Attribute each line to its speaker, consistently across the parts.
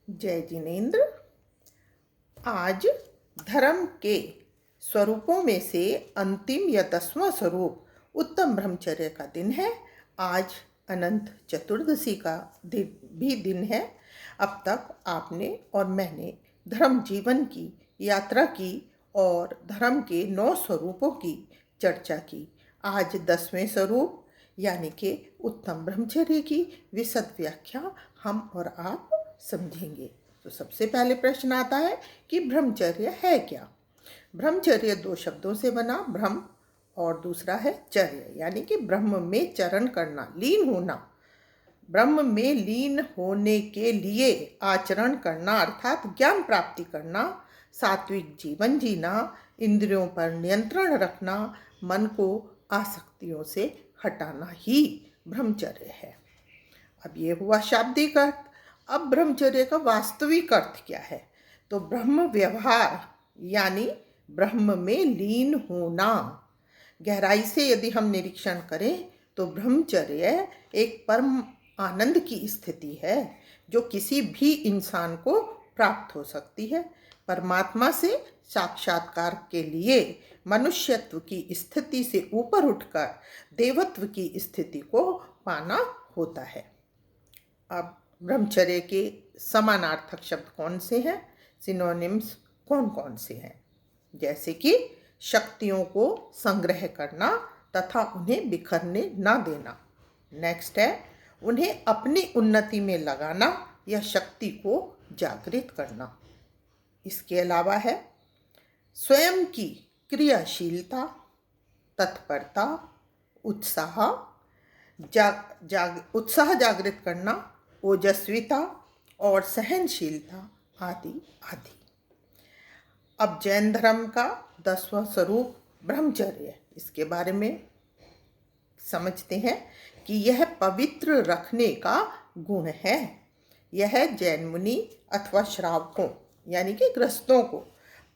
Speaker 1: जय जिनेन्द्र। आज धर्म के स्वरूपों में से अंतिम या 10वां स्वरूप उत्तम ब्रह्मचर्य का दिन है। आज अनंत चतुर्दशी का दिन है। अब तक आपने और मैंने धर्म जीवन की यात्रा की और धर्म के 9 स्वरूपों की चर्चा की। आज 10वें स्वरूप यानी कि उत्तम ब्रह्मचर्य की विशद व्याख्या हम और आप समझेंगे। तो सबसे पहले प्रश्न आता है कि ब्रह्मचर्य है क्या। ब्रह्मचर्य 2 शब्दों से बना, ब्रह्म और दूसरा है चर्य, यानी कि ब्रह्म में चरण करना, लीन होना। ब्रह्म में लीन होने के लिए आचरण करना अर्थात ज्ञान प्राप्ति करना, सात्विक जीवन जीना, इंद्रियों पर नियंत्रण रखना, मन को आसक्तियों से हटाना ही ब्रह्मचर्य है। अब ये हुआ शाब्दिक अर्थ। अब ब्रह्मचर्य का वास्तविक अर्थ क्या है? तो ब्रह्म व्यवहार यानी ब्रह्म में लीन होना। गहराई से यदि हम निरीक्षण करें तो ब्रह्मचर्य एक परम आनंद की स्थिति है जो किसी भी इंसान को प्राप्त हो सकती है। परमात्मा से साक्षात्कार के लिए मनुष्यत्व की स्थिति से ऊपर उठकर देवत्व की स्थिति को पाना होता है। अब ब्रह्मचर्य के समानार्थक शब्द कौन से हैं? सिनोनिम्स कौन कौन से हैं? जैसे कि शक्तियों को संग्रह करना तथा उन्हें बिखरने ना देना। नेक्स्ट है उन्हें अपनी उन्नति में लगाना या शक्ति को जागृत करना। इसके अलावा है स्वयं की क्रियाशीलता, तत्परता, उत्साह जागृत करना, ओजस्विता और सहनशीलता आदि आदि। अब जैन धर्म का 10वां स्वरूप ब्रह्मचर्य, इसके बारे में समझते हैं कि यह पवित्र रखने का गुण है। यह जैन मुनि अथवा श्रावकों यानी कि गृहस्थों को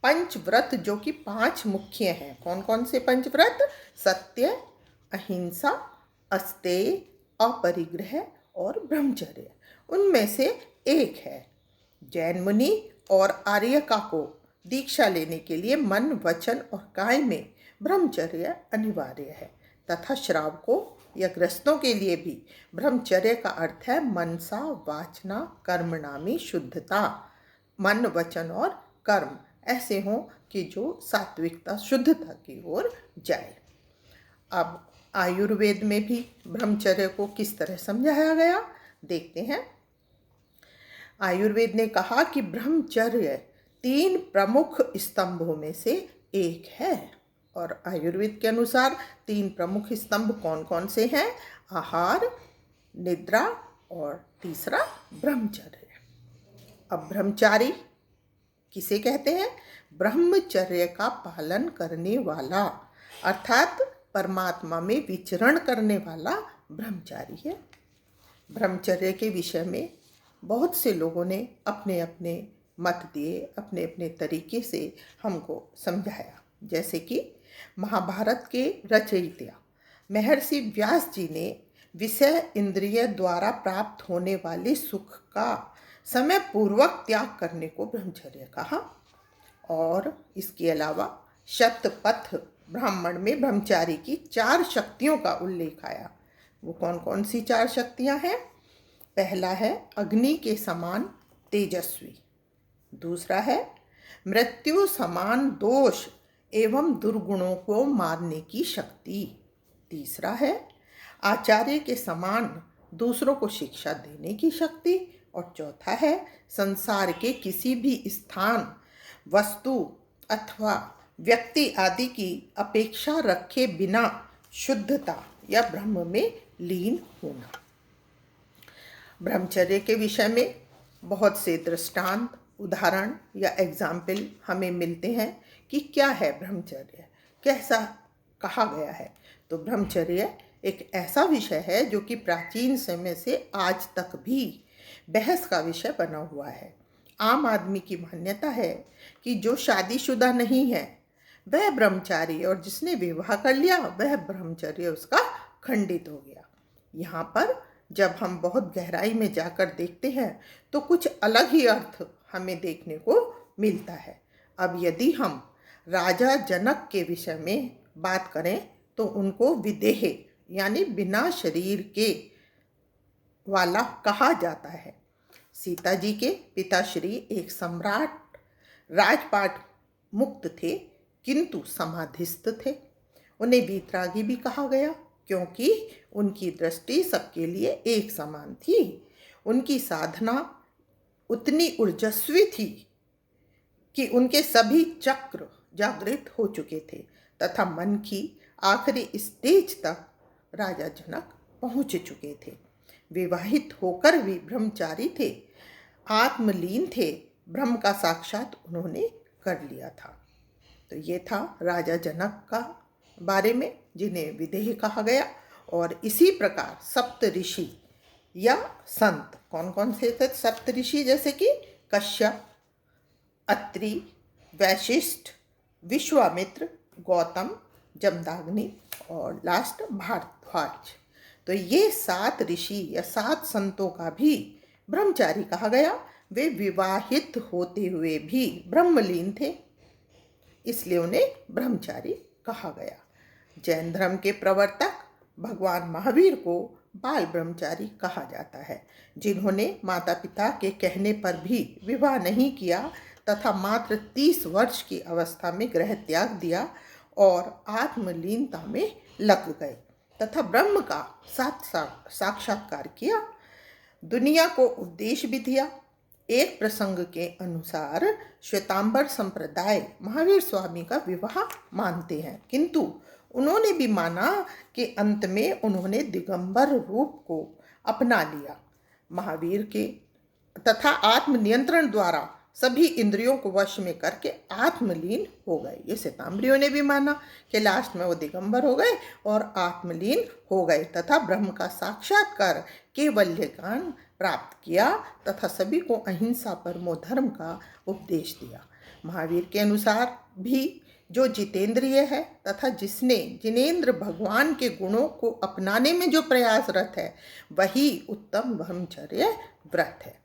Speaker 1: पंचव्रत, जो कि 5 मुख्य हैं। कौन कौन से पंचव्रत? सत्य, अहिंसा, अस्तेय, अपरिग्रह और ब्रह्मचर्य, उनमें से एक है। जैन मुनि और आर्यका को दीक्षा लेने के लिए मन, वचन और काय में ब्रह्मचर्य अनिवार्य है तथा श्रावकों या गृहस्थों के लिए भी ब्रह्मचर्य का अर्थ है मनसा वाचना कर्मणामि शुद्धता। मन, वचन और कर्म ऐसे हों कि जो सात्विकता, शुद्धता की ओर जाए। अब आयुर्वेद में भी ब्रह्मचर्य को किस तरह समझाया गया देखते हैं। आयुर्वेद ने कहा कि ब्रह्मचर्य 3 प्रमुख स्तंभों में से एक है। और आयुर्वेद के अनुसार 3 प्रमुख स्तंभ कौन कौन से हैं? आहार, निद्रा और तीसरा ब्रह्मचर्य। अब ब्रह्मचारी किसे कहते हैं? ब्रह्मचर्य का पालन करने वाला, अर्थात परमात्मा में विचरण करने वाला ब्रह्मचारी है। ब्रह्मचर्य के विषय में बहुत से लोगों ने अपने अपने मत दिए, अपने अपने तरीके से हमको समझाया। जैसे कि महाभारत के रचयिता महर्षि व्यास जी ने विषय इंद्रिय द्वारा प्राप्त होने वाले सुख का समय पूर्वक त्याग करने को ब्रह्मचर्य कहा। और इसके अलावा शतपथ ब्राह्मण में ब्रह्मचारी की 4 शक्तियों का उल्लेख आया। वो कौन कौन सी 4 शक्तियां हैं? पहला है अग्नि के समान तेजस्वी, दूसरा है मृत्यु समान दोष एवं दुर्गुणों को मारने की शक्ति, तीसरा है आचार्य के समान दूसरों को शिक्षा देने की शक्ति, और चौथा है संसार के किसी भी स्थान, वस्तु अथवा व्यक्ति आदि की अपेक्षा रखे बिना शुद्धता या ब्रह्म में लीन होना। ब्रह्मचर्य के विषय में बहुत से दृष्टांत, उदाहरण या एग्जाम्पल हमें मिलते हैं कि क्या है ब्रह्मचर्य, कैसा कहा गया है। तो ब्रह्मचर्य एक ऐसा विषय है जो कि प्राचीन समय से आज तक भी बहस का विषय बना हुआ है। आम आदमी की मान्यता है कि जो शादीशुदा नहीं है वह ब्रह्मचारी, और जिसने विवाह कर लिया वह ब्रह्मचर्य उसका खंडित हो गया। यहाँ पर जब हम बहुत गहराई में जाकर देखते हैं तो कुछ अलग ही अर्थ हमें देखने को मिलता है। अब यदि हम राजा जनक के विषय में बात करें तो उनको विदेह यानी बिना शरीर के वाला कहा जाता है। सीता जी के पिताश्री एक सम्राट राजपाट मुक्त थे, किंतु समाधिस्थ थे। उन्हें वीतरागी भी कहा गया क्योंकि उनकी दृष्टि सबके लिए एक समान थी। उनकी साधना उतनी ऊर्जस्वी थी कि उनके सभी चक्र जागृत हो चुके थे तथा मन की आखिरी स्टेज तक राजा जनक पहुंच चुके थे। विवाहित होकर भी ब्रह्मचारी थे, आत्मलीन थे, ब्रह्म का साक्षात उन्होंने कर लिया था। तो ये था राजा जनक का बारे में, जिन्हें विदेह कहा गया। और इसी प्रकार सप्त ऋषि या संत कौन कौन से थे? सप्त ऋषि जैसे कि कश्यप, अत्रि, वैशिष्ठ, विश्वामित्र, गौतम, जमदाग्नि और लास्ट भारद्वाज। तो ये 7 ऋषि या 7 संतों का भी ब्रह्मचारी कहा गया। वे विवाहित होते हुए भी ब्रह्मलीन थे, इसलिए उन्हें ब्रह्मचारी कहा गया। जैन धर्म के प्रवर्तक भगवान महावीर को बाल ब्रह्मचारी कहा जाता है, जिन्होंने माता पिता के कहने पर भी विवाह नहीं किया तथा मात्र 30 वर्ष की अवस्था में गृह त्याग दिया और आत्मलीनता में लग गए तथा ब्रह्म का साक्षात्कार किया। दुनिया को उपदेश भी दिया। एक प्रसंग के अनुसार श्वेतांबर संप्रदाय महावीर स्वामी का विवाह मानते हैं, किंतु उन्होंने भी माना कि अंत में उन्होंने दिगंबर रूप को अपना लिया। महावीर के तथा आत्मनियंत्रण द्वारा सभी इंद्रियों को वश में करके आत्मलीन हो गए। ये श्वेतांबरियों ने भी माना कि लास्ट में वो दिगंबर हो गए और आत्मलीन हो गए तथा ब्रह्म का साक्षात्कार केवल्य ज्ञान प्राप्त किया तथा सभी को अहिंसा परमो धर्म का उपदेश दिया। महावीर के अनुसार भी जो जितेंद्रिय है तथा जिसने जिनेंद्र भगवान के गुणों को अपनाने में जो प्रयासरत है, वही उत्तम ब्रह्मचर्य व्रत है।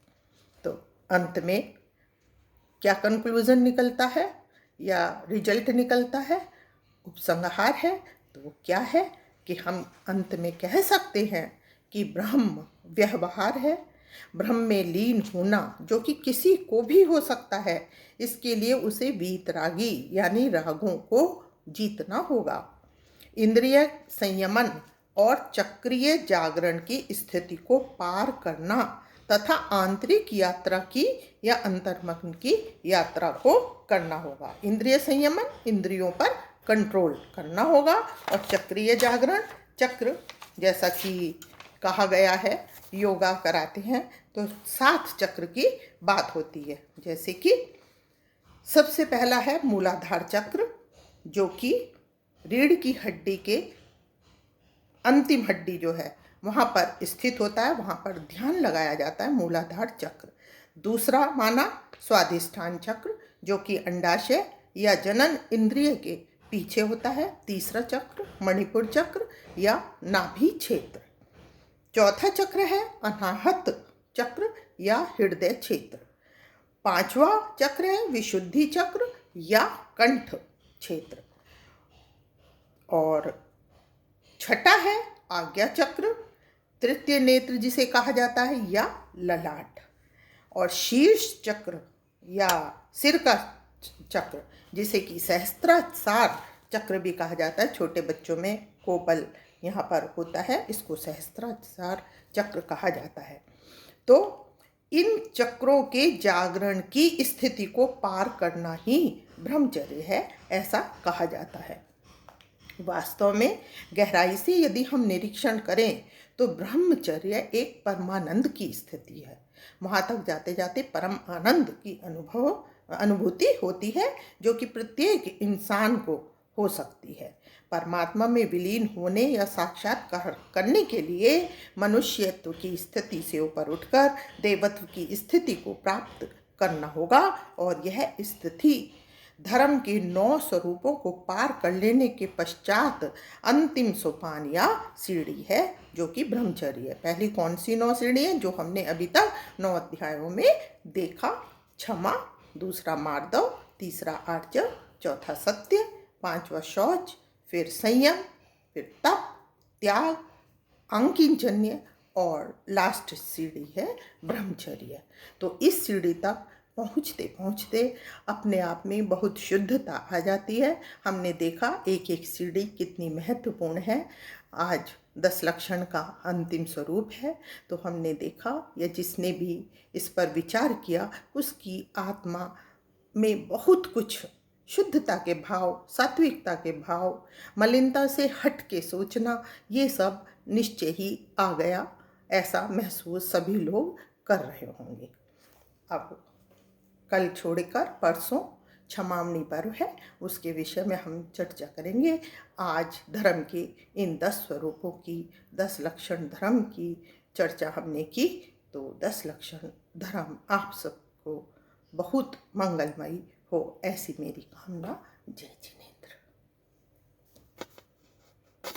Speaker 1: तो अंत में क्या कंक्लूजन निकलता है या रिजल्ट निकलता है, उपसंहार है, तो वो क्या है कि हम अंत में कह सकते हैं कि ब्रह्म व्यवहार है। ब्रह्म में लीन होना जो कि किसी को भी हो सकता है, इसके लिए उसे वीतरागी यानी रागों को जीतना होगा। इंद्रिय संयमन और चक्रीय जागरण की स्थिति को पार करना तथा आंतरिक यात्रा की या अंतर्मन की यात्रा को करना होगा। इंद्रिय संयमन, इंद्रियों पर कंट्रोल करना होगा, और चक्रीय जागरण, चक्र जैसा कि कहा गया है, योगा कराते हैं तो 7 चक्र की बात होती है। जैसे कि सबसे पहला है मूलाधार चक्र, जो कि रीढ़ की हड्डी के अंतिम हड्डी जो है वहाँ पर स्थित होता है, वहाँ पर ध्यान लगाया जाता है, मूलाधार चक्र। दूसरा माना स्वाधिष्ठान चक्र, जो कि अंडाशय या जनन इंद्रिय के पीछे होता है। तीसरा चक्र मणिपुर चक्र या नाभि क्षेत्र। चौथा चक्र है अनाहत चक्र या हृदय क्षेत्र। 5वां चक्र है विशुद्धि चक्र या कंठ क्षेत्र। और छठा है आज्ञा चक्र, तृतीय नेत्र जिसे कहा जाता है, या ललाट। और शीर्ष चक्र या सिर का चक्र, जिसे कि सहस्त्रार चक्र भी कहा जाता है, छोटे बच्चों में कोपल यहाँ पर होता है, इसको सहस्त्रार चक्र कहा जाता है। तो इन चक्रों के जागरण की स्थिति को पार करना ही ब्रह्मचर्य है, ऐसा कहा जाता है। वास्तव में गहराई से यदि हम निरीक्षण करें तो ब्रह्मचर्य एक परमानंद की स्थिति है। वहाँ तक जाते जाते परम आनंद की अनुभूति होती है, जो कि प्रत्येक इंसान को हो सकती है। परमात्मा में विलीन होने या साक्षात्कार करने के लिए मनुष्यत्व की स्थिति से ऊपर उठकर देवत्व की स्थिति को प्राप्त करना होगा, और यह स्थिति धर्म के 9 स्वरूपों को पार कर लेने के पश्चात अंतिम सोपान या सीढ़ी है जो कि ब्रह्मचर्य है। पहली कौन सी 9 सीढ़ी है जो हमने अभी तक 9 अध्यायों में देखा? क्षमा, दूसरा मार्दव, तीसरा आर्जव, चौथा सत्य, पांचवा शौच, फिर संयम, फिर तप, त्याग, अंकिंचन्य और लास्ट सीढ़ी है ब्रह्मचर्य। तो इस सीढ़ी तक पहुँचते पहुँचते अपने आप में बहुत शुद्धता आ जाती है। हमने देखा एक एक सीढ़ी कितनी महत्वपूर्ण है। आज 10 लक्षण का अंतिम स्वरूप है। तो हमने देखा या जिसने भी इस पर विचार किया उसकी आत्मा में बहुत कुछ शुद्धता के भाव, सात्विकता के भाव, मलिनता से हट के सोचना, ये सब निश्चय ही आ गया। ऐसा महसूस सभी लोग कर रहे होंगे। अब कल छोड़कर परसों क्षमामणि पर्व है, उसके विषय में हम चर्चा करेंगे। आज धर्म के इन 10 स्वरूपों की, 10 लक्षण धर्म की चर्चा हमने की। तो 10 लक्षण धर्म आप सबको बहुत मंगलमयी हो, ऐसी मेरी कामना। जय जिनेन्द्र।